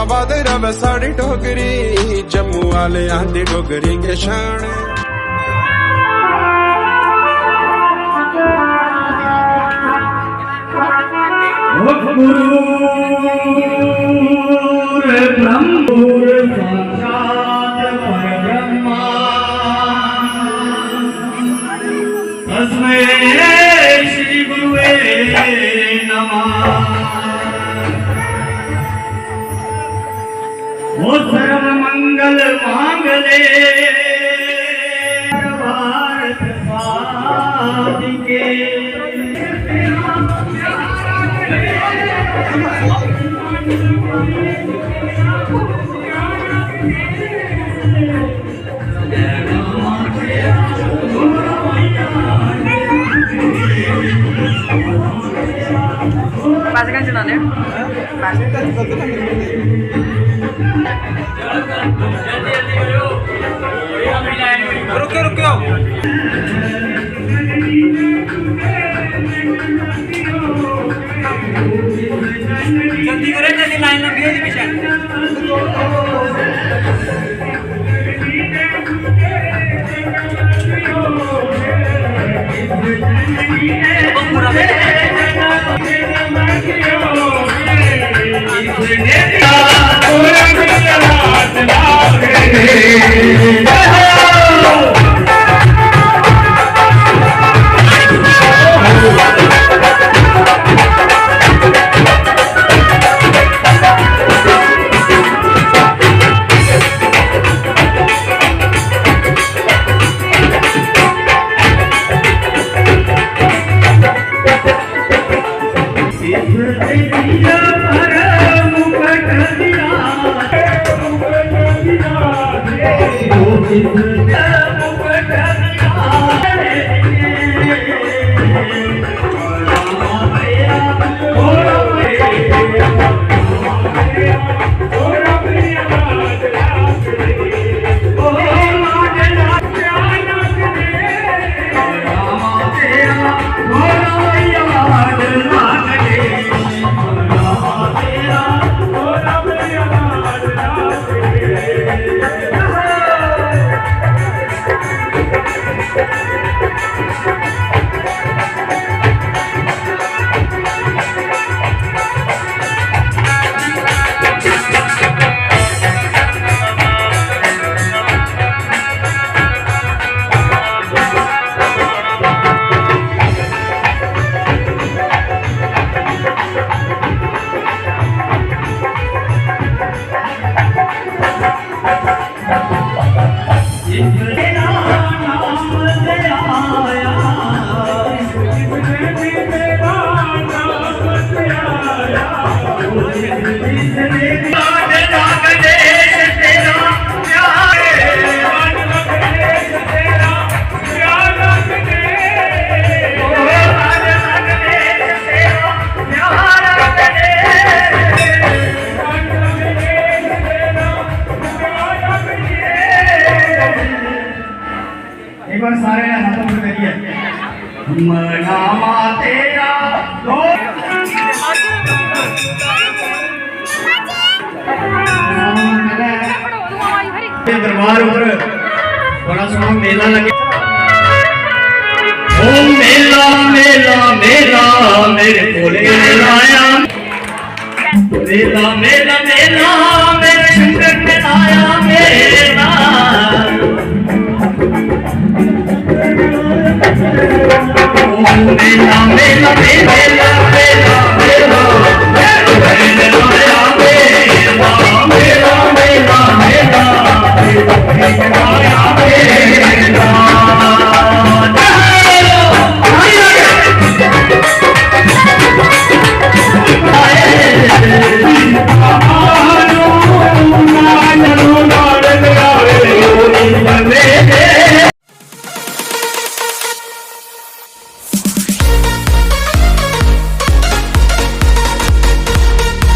आबाद रवे साड़ी डोगरी जम्मू वाले आंधी डोगरी के शान गुरु साक्षात परब्रह्मा तस्मै श्री गुरुवे नमः। वो सर्व मंगल मांगले भारत साधिके Pastikan jalannya. Ruko. जल्दी करें, जल्दी लाइन में भेज मिशन। सारे ने हाथों में करिए नामा तेरा दरबार पर बड़ा सोना मेला लगे। ओ मेला मेला मेला मेरे भोले लाया मेला मेला मेला मेरे शंकर ने लाया मेला मेला मेला मेला मेला मेला मेला मेला मेला